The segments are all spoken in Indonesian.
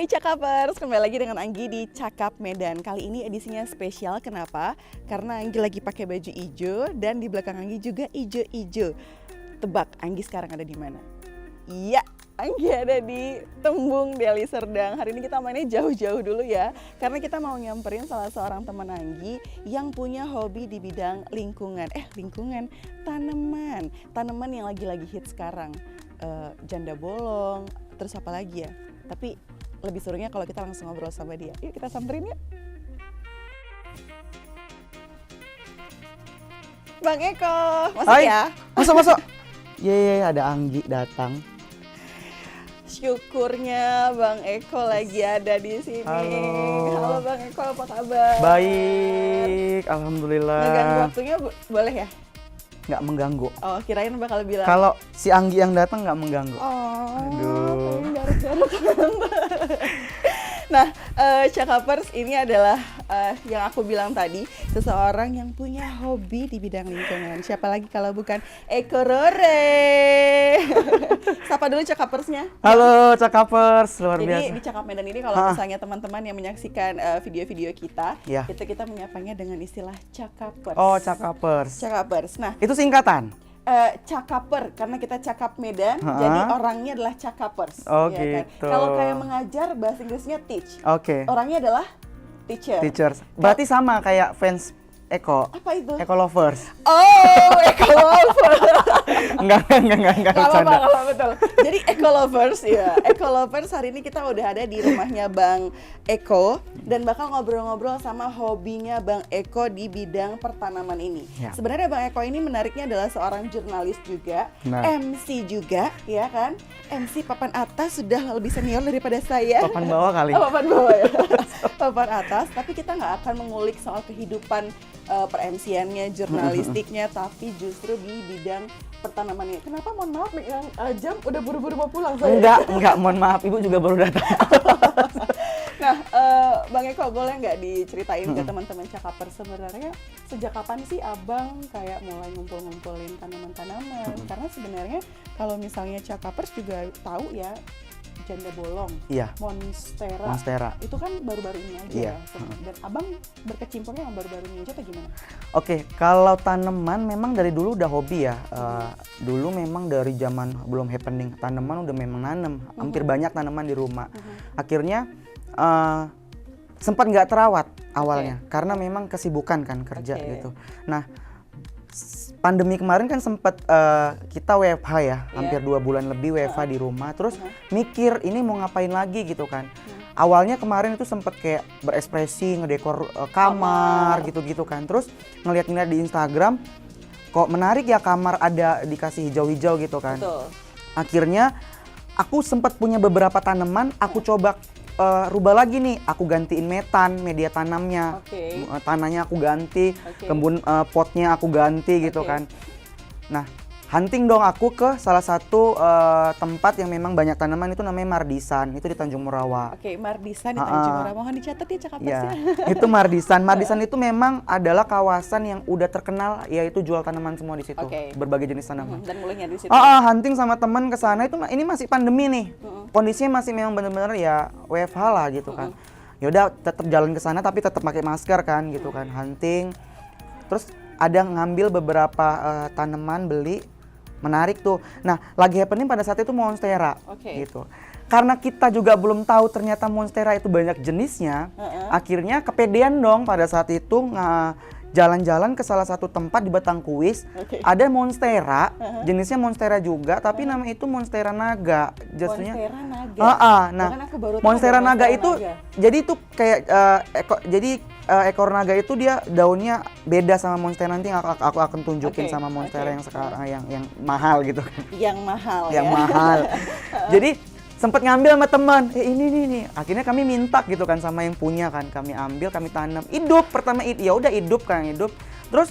Hai Cakapers, kembali lagi dengan Anggi di Cakap Medan. Kali ini edisinya spesial, kenapa? Karena Anggi lagi pakai baju hijau dan di belakang Anggi juga hijau-hijau. Tebak, Anggi sekarang ada di mana? Iya, Anggi ada di Tembung Deli Serdang. Hari ini kita mainnya jauh-jauh dulu ya, karena kita mau nyamperin salah seorang teman Anggi yang punya hobi di bidang lingkungan. Tanaman yang lagi-lagi hit sekarang. Janda bolong, terus apa lagi ya? Tapi lebih serunya kalau kita langsung ngobrol sama dia. Yuk kita samperin yuk. Bang Eko, masuk Hai. ya? Masuk. Yeay, ada Anggi datang. Syukurnya Bang Eko lagi ada di sini. Halo. Bang Eko, apa kabar? Baik, alhamdulillah. Ngeganggu waktunya boleh ya? Nggak mengganggu. Oh, kirain bakal bilang. Kalau si Anggi yang datang nggak mengganggu. Oh, Aduh. pengen garuk-garuk. Nah, Cakapers ini adalah yang aku bilang tadi, seseorang yang punya hobi di bidang lingkungan. Siapa lagi kalau bukan Eko Rore. Sapa dulu Cakapersnya. Halo Cakapers, luar Jadi biasa. di Cakap Medan ini kalau misalnya teman-teman yang menyaksikan video-video kita, Ya. kita menyapanya dengan istilah Cakapers. Oh, Cakapers. Cakapers. Nah, Itu singkatan? Cakaper karena kita Cakap Medan, Ha-ha. jadi orangnya adalah Cakapers. Oh, ya kan? gitu. Kalau kayak mengajar bahasa Inggrisnya teach, Oke. orangnya adalah teacher. Teachers. Berarti sama kayak fans Eko. Apa itu? Eko lovers. Oh, Eko Lovers. Enggak Gak bercanda. apa-apa, betul. Jadi Eko Lovers ya. Eko Lovers hari ini kita udah ada di rumahnya Bang Eko dan bakal ngobrol-ngobrol sama hobinya Bang Eko di bidang pertanaman ini. Ya. Sebenarnya Bang Eko ini menariknya adalah seorang jurnalis juga, Nah. MC juga, ya kan? MC papan atas sudah lebih senior daripada saya. Papan bawah kali. Oh, papan bawah ya. Papan atas, tapi kita nggak akan mengulik soal kehidupan per-MC-annya, jurnalistiknya, tapi justru di bidang pertanamannya. Kenapa? Mohon maaf nih, yang jam udah buru-buru mau pulang saya. Enggak, mohon maaf, Ibu juga baru datang. Nah, Bang Eko boleh nggak diceritain ke teman-teman Cakapers sebenarnya sejak kapan sih Abang kayak mulai ngumpul-ngumpulin tanaman-tanaman? Karena sebenarnya kalau misalnya Cakapers juga tahu ya, janda bolong, Iya. monstera, itu kan baru-baru ini aja Iya. ya. Dan Abang berkecimpungnya yang baru-baru ini aja atau gimana? Oke, kalau tanaman memang dari dulu udah hobi ya. Dulu memang dari zaman belum happening tanaman udah memang nanem. Hampir banyak tanaman di rumah. Akhirnya sempat nggak terawat awalnya karena memang kesibukan kan kerja gitu. Nah, pandemi kemarin kan sempat kita WFH ya, hampir 2 bulan lebih WFH di rumah. Terus mikir ini mau ngapain lagi gitu kan. Awalnya kemarin itu sempat kayak berekspresi, ngedekor kamar gitu-gitu kan. Terus ngeliat-ngeliat di Instagram, kok menarik ya kamar ada dikasih hijau-hijau gitu kan. Betul. Akhirnya aku sempat punya beberapa tanaman, aku coba rubah lagi nih. Aku gantiin media tanamnya. Oke. Tanahnya aku ganti, Oke. kebun potnya aku ganti gitu Oke. kan. Nah, hunting dong aku ke salah satu tempat yang memang banyak tanaman, itu namanya Mardisan, itu di Tanjung Morawa. Oke, Mardisan di Tanjung Morawa. Mohon dicatat ya Cakapers Ya, ya. itu Mardisan. Mardisan itu memang adalah kawasan yang udah terkenal, yaitu jual tanaman semua di situ, Oke. berbagai jenis tanaman. Dan mulainya di situ. Hunting sama teman ke sana itu ini masih pandemi nih. Kondisinya masih memang bener-bener ya WFH lah gitu kan. Ya udah tetap jalan ke sana tapi tetap pakai masker kan gitu kan. Hunting. Terus ada ngambil beberapa tanaman, beli, menarik tuh. Nah, lagi happening pada saat itu monstera gitu. Karena kita juga belum tahu ternyata monstera itu banyak jenisnya. Akhirnya kepedean dong pada saat itu jalan-jalan ke salah satu tempat di Batangkuis, ada monstera, jenisnya monstera juga, tapi nama itu monstera naga. Monstera naga. Nah, Bahkan aku baru tahu monstera ada naga monstera itu, naga. jadi itu kayak ekor naga itu dia daunnya beda sama monstera. Nanti aku akan tunjukin sama monstera yang sekarang yang mahal gitu kan. Yang mahal Yang ya. mahal. Jadi sempat ngambil sama teman, ini nih. Akhirnya kami minta gitu kan sama yang punya kan, kami ambil, kami tanam. Hidup pertama ya udah hidup. Terus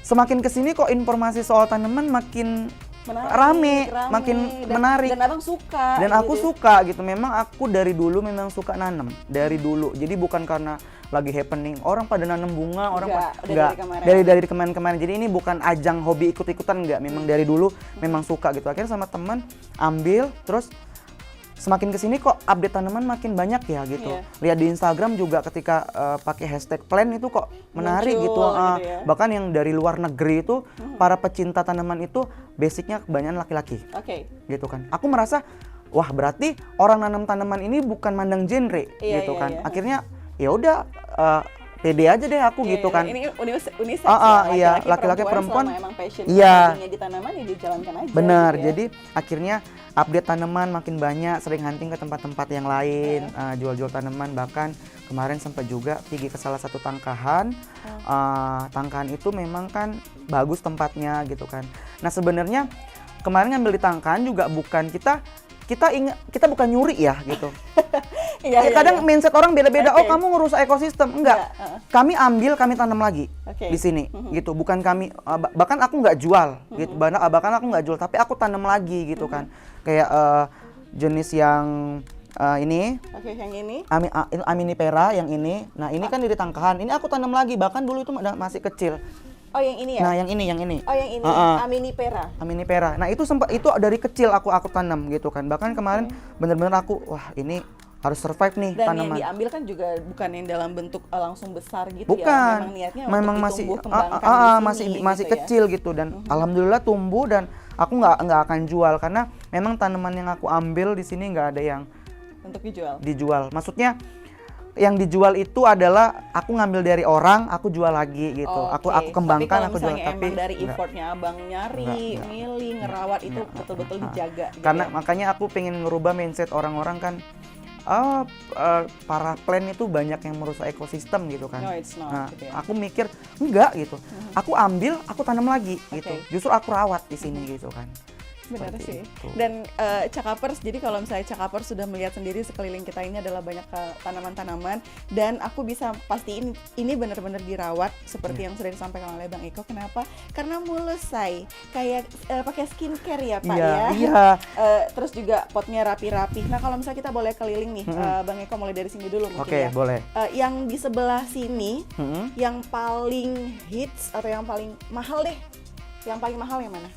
semakin kesini kok informasi soal tanaman makin rame, makin menarik. Dan Abang suka. Dan aku suka gitu. Memang aku dari dulu memang suka nanam, dari dulu. Jadi bukan karena lagi happening orang pada nanam bunga, enggak. Dari kemarin-kemarin. Jadi ini bukan ajang hobi ikut-ikutan, enggak. Memang dari dulu memang suka gitu. Akhirnya sama teman ambil, terus semakin kesini kok update tanaman makin banyak ya gitu. Iya. Lihat di Instagram juga ketika pakai hashtag plan itu kok menarik Muncul gitu. gitu ya. Bahkan yang dari luar negeri itu para pecinta tanaman itu basicnya kebanyakan laki-laki Oke. gitu kan. Aku merasa wah berarti orang nanam tanaman ini bukan mandang genre Iya, gitu iya, kan. iya. Akhirnya ya udah pede aja deh aku Iya, gitu iya. kan. Ini unisex Iya, laki-laki perempuan. selama emang passion Iya. di tanaman ya dijalankan aja. Benar, gitu ya. jadi akhirnya update tanaman makin banyak, sering hunting ke tempat-tempat yang lain, jual-jual tanaman, bahkan kemarin sempat juga pergi ke salah satu tangkahan. Tangkahan itu memang kan bagus tempatnya gitu kan. Nah sebenarnya kemarin ngambil di tangkahan juga bukan kita bukan nyuri ya gitu. Iya, Kadang mindset orang beda-beda. Oke. Oh kamu ngerusak ekosistem, enggak. Kami ambil, kami tanam lagi Oke. di sini, gitu. Bukan kami, bahkan aku nggak jual, gitu. Bahkan aku nggak jual, tapi aku tanam lagi, gitu kan. Kayak jenis yang ini, Oke, yang ini. Aminipera yang ini. Nah ini kan dari tangkahan. Ini aku tanam lagi, bahkan dulu itu masih kecil. Oh, yang ini ya? Nah yang ini. Oh, yang ini. Aminipera. Aminipera. Nah itu dari kecil aku tanam gitu kan. Bahkan kemarin bener-bener aku wah ini harus survive nih Dan tanaman. yang diambil kan juga bukan yang dalam bentuk langsung besar gitu Bukan. ya. Memang niatnya Memang untuk masih ditumbuh kembangkan di sini, masih gitu ya. kecil gitu dan alhamdulillah tumbuh dan aku nggak akan jual karena memang tanaman yang aku ambil di sini nggak ada yang Untuk dijual. dijual. Maksudnya yang dijual itu adalah aku ngambil dari orang, aku jual lagi gitu. Oke. Aku kembangkan, aku jual. Tapi kalau misalnya emang dari enggak. effortnya abang nyari, Enggak. milih, ngerawat itu betul-betul dijaga. gitu Karena ya. makanya aku pengen ngerubah mindset orang-orang kan para plant itu banyak yang merusak ekosistem gitu kan. No, it's not, Nah, gitu ya. aku mikir enggak gitu. Aku ambil, aku tanam lagi gitu. Oke. Justru aku rawat di sini gitu kan. Benar Seperti sih. itu. Dan Cakapers, jadi kalau misalnya Cakapers sudah melihat sendiri sekeliling kita ini adalah banyak tanaman-tanaman dan aku bisa pastiin ini benar-benar dirawat seperti yang sudah disampaikan oleh Bang Eko. Kenapa? Karena mulus say, kayak pakai skincare ya Pak Iya, ya. iya. Terus juga potnya rapi-rapi. Nah kalau misalnya kita boleh keliling nih, Bang Eko mulai dari sini dulu mungkin Oke, ya. boleh. Yang di sebelah sini, Mm-mm. yang paling hits atau yang paling mahal deh, yang paling mahal yang mana?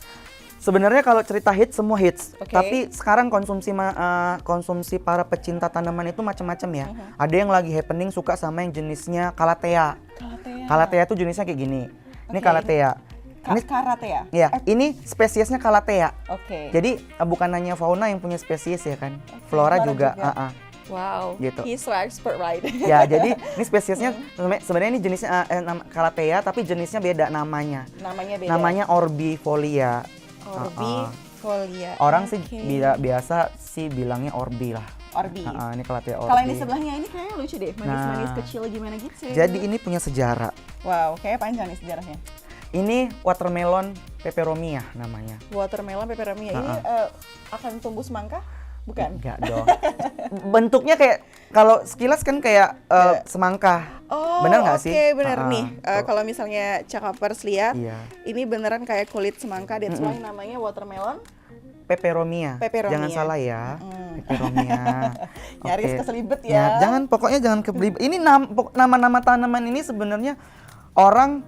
Sebenarnya kalau cerita hits semua hits, Oke. tapi sekarang konsumsi para pecinta tanaman itu macam-macam ya. Ada yang lagi happening suka sama yang jenisnya Calathea. Calathea itu jenisnya kayak gini. Ini Oke. Calathea. Ini Karate ya? ya, ini spesiesnya Calathea. Oke. Jadi bukan hanya fauna yang punya spesies ya kan, flora flora juga. juga. Wow, Gitu. he's so expert right? Ya, jadi ini spesiesnya sebenarnya ini jenisnya Calathea tapi jenisnya beda namanya. Namanya beda. Namanya Orbifolia. Orbifolia. Orang sih Oke. biasa sih bilangnya Orbi lah. Orbi. Ini Calathea Orbi. Kalau yang di sebelahnya ini kayaknya lucu deh, manis-manis Nah. kecil gimana gitu. Jadi ini punya sejarah. Wow, kayaknya panjang nih sejarahnya. Ini watermelon peperomia namanya. Watermelon peperomia ini akan tumbuh semangka? Bukan. Enggak dong. Bentuknya kayak kalau sekilas kan kayak semangka. Oh, Bener nggak sih? Oke, bener nih. Tuh. Kalau misalnya Cakapers lihat, Iya. ini beneran kayak kulit semangka. That's why namanya watermelon. Peperomia. Peperomia. Jangan salah ya. Peperomia. Nyaris Oke. keselibet ya. Pokoknya jangan keblibet. Ini nama-nama tanaman ini sebenarnya orang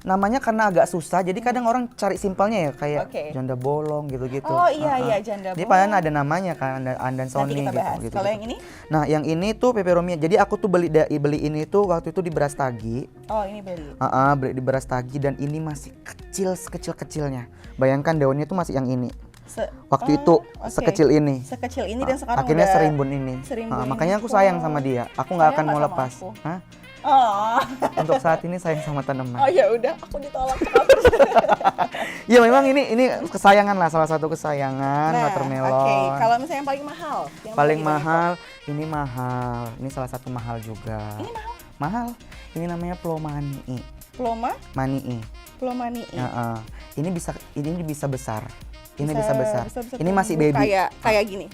namanya karena agak susah. Jadi kadang orang cari simpelnya ya kayak Oke. janda bolong gitu-gitu. Oh iya, janda Jadi bolong. padahal ada namanya kan Andan Nanti Sony kita bahas. gitu. Kalau yang ini? Nah, yang ini tuh peperomia. Jadi aku tuh beli ini tuh waktu itu di Brastagi. Oh, ini beli. Beli di Brastagi dan ini masih kecil sekecil-kecilnya. Bayangkan daunnya tuh masih yang ini. Waktu itu oke. sekecil ini. Sekecil ini dan sekarang Akhirnya udah serimbun ini. serimbun Makanya ini. aku sayang sama dia. Aku nggak Sayang akan mau nggak sama lepas. aku? Hah? Oh. Untuk saat ini sayang sama tanaman. Oh ya udah, aku ditolak Cakapers. Ya memang ini kesayangan lah, salah satu kesayangan watermelon. Oke. Kalau misalnya yang paling mahal? Yang Paling bagi Bang mahal, ini mahal. Ini salah satu mahal juga. Eko. Ini mahal? Mahal. Ini namanya Plomanii. Ploma? Manii. Plomanii. Ini bisa besar. Ini bisa besar. bisa Ini masih tumbuh baby. Kayak gini.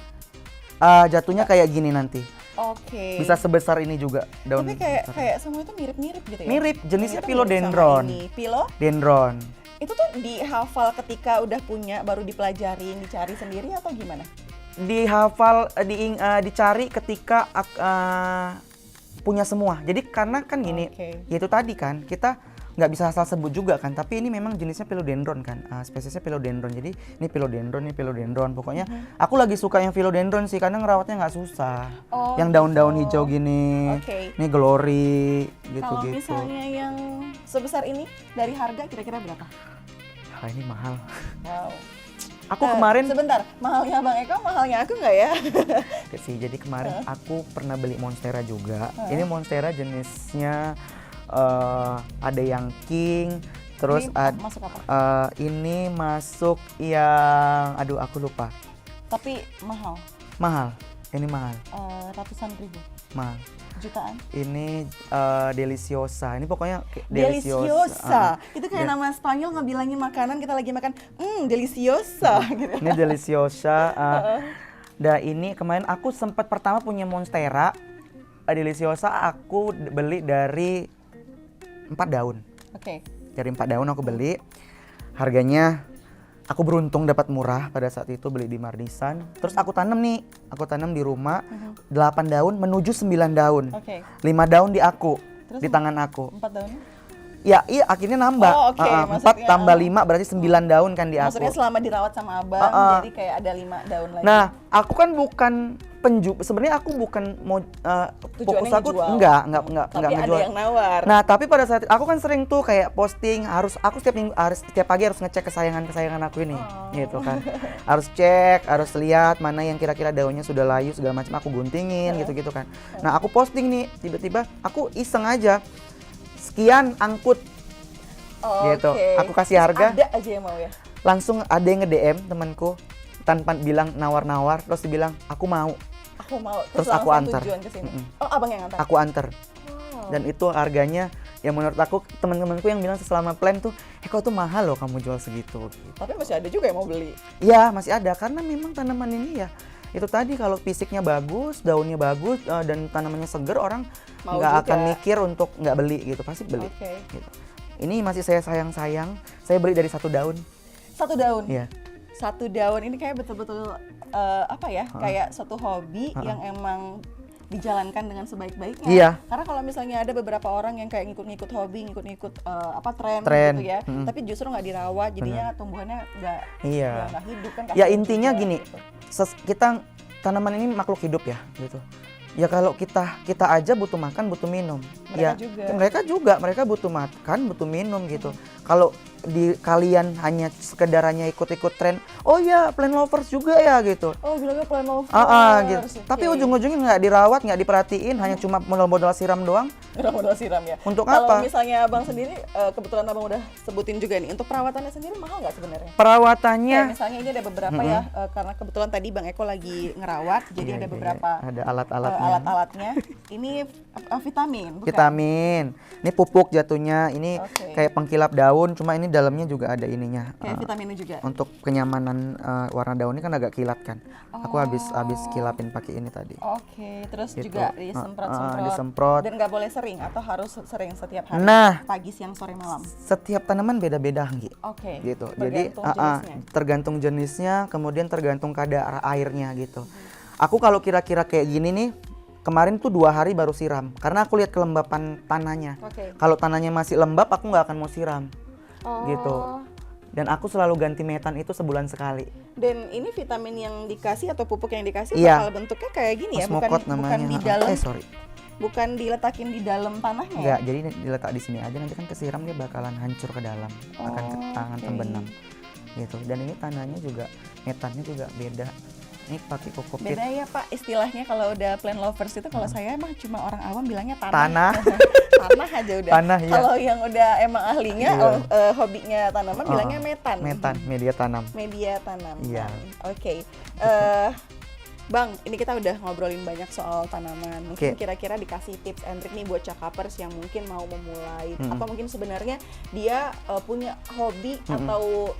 Jatuhnya kayak gini nanti. Oke. Bisa sebesar ini juga daun. Tapi kayak semua itu mirip-mirip gitu ya? Mirip, jenisnya Ini tuh mirip sama philodendron. ini. Philo? Dendron. Itu tuh dihafal ketika udah punya, baru dipelajarin, dicari sendiri atau gimana? Dihafal, dicari ketika punya semua. Jadi karena kan gini, Oke. ya itu tadi kan kita nggak bisa asal sebut juga kan, tapi ini memang jenisnya philodendron kan, spesiesnya philodendron. Jadi ini philodendron. Pokoknya aku lagi suka yang philodendron sih, karena ngerawatnya nggak susah. Oh, yang daun-daun gitu. hijau gini, Oke. ini glory Kalau gitu-gitu. misalnya yang sebesar ini dari harga kira-kira berapa? Ini mahal. Wow. Aku kemarin Sebentar, mahalnya Bang Eko, mahalnya aku nggak ya? sih, jadi kemarin aku pernah beli monstera juga. Ini monstera jenisnya ada yang king, terus Ini masuk apa? ini masuk yang aduh aku lupa. Tapi mahal, Mahal. Ini mahal. ratusan ribu, Mahal. jutaan. Ini deliciosa. Ini pokoknya Deliciosa. Itu kayak Ya. nama Spanyol ngebilangin makanan, kita lagi makan, deliciosa gitu. Ini deliciosa. Dan ini kemarin aku sempat pertama punya monstera deliciosa, aku beli dari 4 daun. Oke. Dari 4 daun aku beli. Harganya aku beruntung dapat murah pada saat itu, beli di Mardisan. Terus aku tanam nih. Aku tanam di rumah 8 daun menuju 9 daun. Oke. 5 daun di aku, Terus di tangan aku. 4 daun? Ya, iya akhirnya nambah. Oh, oke, 4 maksudnya, tambah 5 berarti 9 daun kan di Maksudnya aku. selama dirawat sama abang, jadi kayak ada 5 daun lagi. Nah, aku kan bukan sebenarnya aku bukan mau fokus aku ngejual. enggak Tapi ada ngejual. yang nawar. Nah, tapi pada saat aku kan sering tuh kayak posting, aku setiap pagi harus ngecek kesayangan aku ini, gitu kan. Harus cek, harus lihat mana yang kira-kira daunnya sudah layu segala macam, aku guntingin gitu-gitu kan. Nah, aku posting nih, tiba-tiba aku iseng aja, sekian angkut gitu. Oke. Aku kasih Terus harga. Ada aja yang mau ya? Langsung ada yang nge-DM temanku tanpa bilang nawar-nawar, terus dibilang aku mau, Aku mau. Terus aku langsung antar. tujuan ke sini. Oh, abang yang antar? aku anter. Wow. Dan itu harganya yang menurut aku, teman-temanku yang bilang selama plan tuh, kok tuh mahal loh kamu jual segitu gitu. Tapi masih ada juga yang mau beli. Iya, masih ada, karena memang tanaman ini ya itu tadi, kalau fisiknya bagus, daunnya bagus, dan tanamannya seger, orang Mau nggak juga. akan mikir untuk nggak beli gitu, pasti beli. Oke. Gitu. Ini masih saya sayang-sayang, saya beli dari 1 daun. 1 daun? Iya. 1 daun ini kayak betul-betul apa ya, kayak suatu hobi yang emang dijalankan dengan sebaik-baiknya. Iya. Karena kalau misalnya ada beberapa orang yang kayak ngikut-ngikut hobi, ngikut-ngikut Tren. gitu ya, tapi justru nggak dirawat, jadinya tumbuhannya Iya. nggak hidup kan. Ya kasihan intinya juga, gini, gitu. kita tanaman ini makhluk hidup ya gitu. Ya kalau kita aja butuh makan, butuh minum. Mereka juga. Mereka butuh makan, butuh minum gitu. Kalau kalian hanya sekedar ikut-ikut tren, oh ya plant lovers juga ya gitu. Oh, bilangnya plant lovers. Gitu. Oke. Tapi ujung-ujungnya nggak dirawat, nggak diperhatiin, hanya cuma modal siram doang. Udah modal siram ya. Untuk Kalau apa? misalnya abang sendiri, kebetulan abang udah sebutin juga nih, untuk perawatannya sendiri mahal nggak sebenarnya? Perawatannya Kayak misalnya ini ada beberapa ya, karena kebetulan tadi Bang Eko lagi ngerawat, jadi Iya, ada iya, beberapa ada alat-alatnya. alat-alatnya. Ini vitamin, bukan? Vitamin. Ini pupuk jatuhnya. Ini Oke. kayak pengkilap daun, cuma ini dalamnya juga ada ininya. Kayak vitaminnya juga. Untuk kenyamanan warna daun ini kan agak kilat kan. Aku habis kilapin pakai ini tadi. Oke, terus Gitu. juga disemprot-semprot. disemprot. Dan nggak boleh sering atau harus sering setiap hari? Nah. Pagi, siang, sore, malam. Setiap tanaman beda-beda, Anggi. Oke. Gitu. Jadi Bergantung jenisnya. tergantung jenisnya, kemudian tergantung kadar airnya gitu. Aku kalau kira-kira kayak gini nih, kemarin tuh 2 hari baru siram karena aku lihat kelembapan tanahnya. Oke. Kalau tanahnya masih lembab, aku nggak akan mau siram. Oh. Gitu. Dan aku selalu ganti metan itu sebulan sekali. Dan ini vitamin yang dikasih atau pupuk yang dikasih Iya. bakal bentuknya kayak gini ya, bukan Osmocot namanya. di dalam, Sorry. bukan diletakin di dalam tanahnya ya? Enggak, jadi diletak di sini aja, nanti kan kesiram dia bakalan hancur ke dalam, akan oke. terbenam. Gitu. Dan ini tanahnya juga, metannya juga beda. Ini pakai kokopit. Beda ya Pak, istilahnya kalau udah plant lovers itu, kalau saya emang cuma orang awam bilangnya tanah. Tanah. Tanah aja udah. Tanah, iya. Kalau yang udah emang ahlinya, Iya. hobinya tanaman bilangnya metan. Metan, media tanam. Media tanam. Iya. Oke. Bang, ini kita udah ngobrolin banyak soal tanaman. Mungkin Oke. kira-kira dikasih tips and trick nih buat cakapers yang mungkin mau memulai, atau mungkin sebenarnya dia punya hobi atau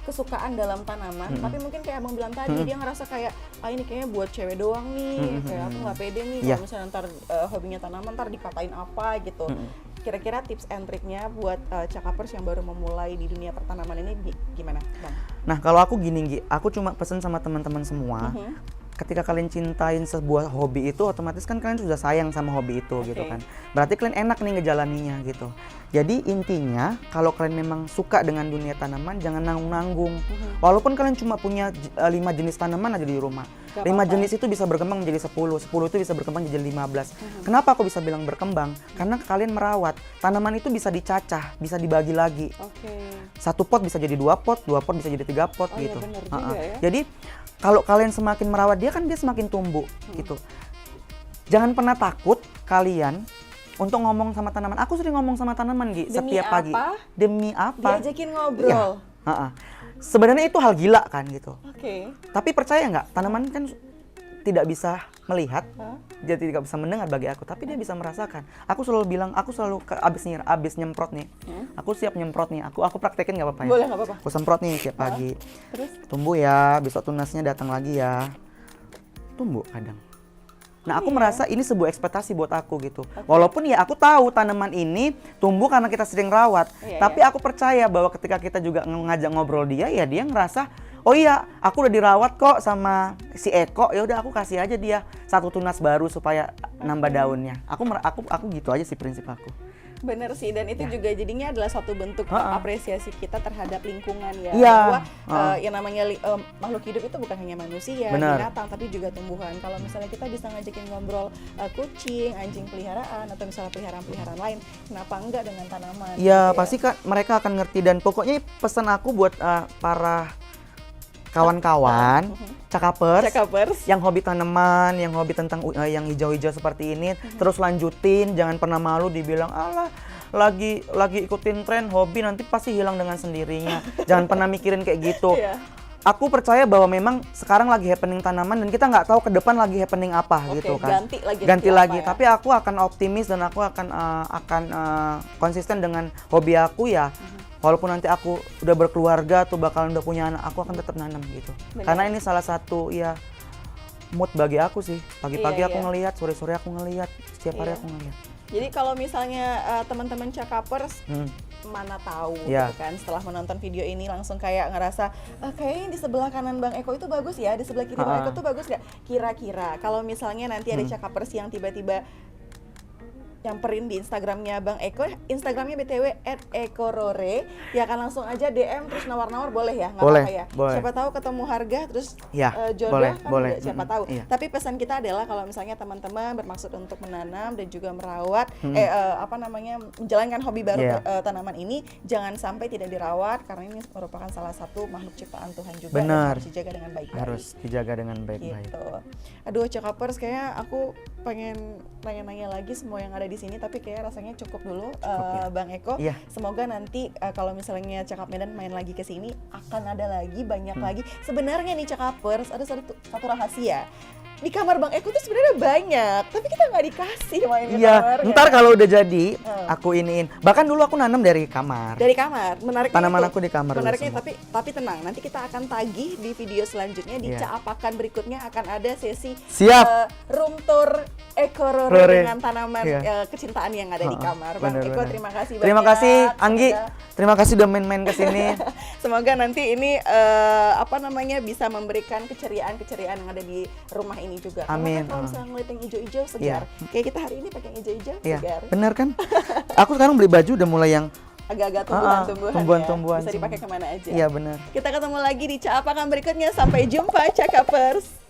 kesukaan dalam tanaman, tapi mungkin kayak abang bilang tadi, dia ngerasa kayak, ini kayaknya buat cewek doang nih, kayak aku nggak pede nih, Iya. kalau misalnya ntar hobinya tanaman, ntar dikatain apa gitu. Kira-kira tips and triknya buat cakapers yang baru memulai di dunia pertanaman ini gimana, Bang? Nah, kalau aku gini, Gi, aku cuma pesen sama teman-teman semua, ketika kalian cintain sebuah hobi itu, otomatis kan kalian sudah sayang sama hobi itu gitu kan. Berarti kalian enak nih ngejalaninya gitu. Jadi intinya kalau kalian memang suka dengan dunia tanaman, jangan nanggung-nanggung. Walaupun kalian cuma punya 5 jenis tanaman aja di rumah. 5 jenis itu bisa berkembang menjadi 10 itu bisa berkembang menjadi 15. Kenapa aku bisa bilang berkembang? Karena kalian merawat. Tanaman itu bisa dicacah, bisa dibagi lagi. Satu pot bisa jadi 2 pot, 2 pot bisa jadi 3 pot gitu. Iya bener juga ya. Jadi kalau kalian semakin merawat dia kan dia semakin tumbuh gitu. Jangan pernah takut kalian untuk ngomong sama tanaman. Aku sering ngomong sama tanaman setiap pagi. Demi apa? Diajakin ngobrol. Ya. Sebenarnya itu hal gila kan gitu. Tapi percaya nggak, tanaman kan tidak bisa melihat, dia tidak bisa mendengar bagi aku, tapi dia bisa merasakan. Aku selalu bilang, aku selalu abis nyemprot nih, aku siap nyemprot nih, aku praktekin nggak apa-apa ya? Boleh, nggak apa-apa. Aku semprot nih tiap pagi. Terus? Tumbuh ya, besok tunasnya datang lagi ya. Tumbuh kadang. Nah, aku merasa ini sebuah ekspektasi buat aku gitu. Walaupun ya aku tahu tanaman ini tumbuh karena kita sering rawat, tapi aku percaya bahwa ketika kita juga ngajak ngobrol dia, ya dia ngerasa, oh iya, aku udah dirawat kok sama si Eko, ya udah aku kasih aja dia satu tunas baru supaya nambah daunnya. Aku gitu aja sih prinsip aku. Bener sih, dan itu juga jadinya adalah suatu bentuk apresiasi kita terhadap lingkungan ya. Iya. Bahwa yang namanya makhluk hidup itu bukan hanya manusia, binatang, tapi juga tumbuhan. Kalau misalnya kita bisa ngajakin ngobrol kucing, anjing peliharaan, atau misalnya peliharaan-peliharaan lain, kenapa enggak dengan tanaman? Iya, pasti kan mereka akan ngerti. Dan pokoknya pesan aku buat para kawan-kawan, cakapers, yang hobi tanaman, yang hobi tentang yang hijau-hijau seperti ini, terus lanjutin, jangan pernah malu dibilang, alah lagi ikutin tren hobi nanti pasti hilang dengan sendirinya. Jangan pernah mikirin kayak gitu. Aku percaya bahwa memang sekarang lagi happening tanaman dan kita nggak tahu ke depan lagi happening apa gitu kan. Ganti lagi. Ya? Tapi aku akan optimis dan aku akan konsisten dengan hobi aku ya. Walaupun nanti aku udah berkeluarga atau bakalan udah punya anak, aku akan tetap nanam gitu. Karena ini salah satu ya mood bagi aku sih. Pagi-pagi aku ngelihat, sore-sore aku ngelihat, setiap hari aku ngelihat. Jadi kalau misalnya teman-teman cakapers mana tahu gitu kan, setelah menonton video ini langsung kayak ngerasa kayaknya di sebelah kanan Bang Eko itu bagus ya, di sebelah kiri Bang Eko tuh bagus nggak? Kira-kira kalau misalnya nanti ada cakapers yang tiba-tiba nyamperin di Instagramnya Bang Eko, Instagramnya BTW @ekorore, ya kan langsung aja DM terus nawar-nawar boleh ya? Nggak apa-apa ya? Boleh. Siapa tahu ketemu harga terus jodoh boleh, kan boleh. siapa tahu. Tapi pesan kita adalah kalau misalnya teman-teman bermaksud untuk menanam dan juga merawat, menjalankan hobi baru tanaman ini, jangan sampai tidak dirawat karena ini merupakan salah satu makhluk ciptaan Tuhan juga. Benar. Harus dijaga dengan baik-baik. Harus dijaga dengan baik-baik. Gitu. Aduh, cakapers, kayaknya aku pengen nanya-nanya lagi semua yang ada di sini, tapi kayak rasanya cukup dulu. Bang Eko. Semoga nanti kalau misalnya Cakap Medan main lagi ke sini akan ada lagi banyak lagi. Sebenarnya nih cakapers ada satu rahasia. Di kamar Bang Eko tuh sebenarnya banyak, tapi kita nggak dikasih main di kamarnya. Ntar kalau udah jadi, aku iniin. Bahkan dulu aku nanam dari kamar. Dari kamar, menariknya tanaman itu. aku di kamar. Menariknya, tapi tenang, nanti kita akan tagih di video selanjutnya di Caapakan berikutnya akan ada sesi room tour Ekorore dengan tanaman kecintaan yang ada di kamar. Bang Eko, terima kasih banyak. Terima kasih Anggi, terima kasih udah main-main ke sini. Semoga nanti ini bisa memberikan keceriaan yang ada di rumah ini juga. Amin. Kalau misalnya ngeliat yang hijau-hijau segar, kayak kita hari ini pakai yang hijau-hijau segar. Bener kan? Aku sekarang beli baju udah mulai yang agak-agak tumbuhan-tumbuhan. Bisa dipakai kemana aja. Iya benar. Kita ketemu lagi di Caapakan berikutnya. Sampai jumpa Cakapers.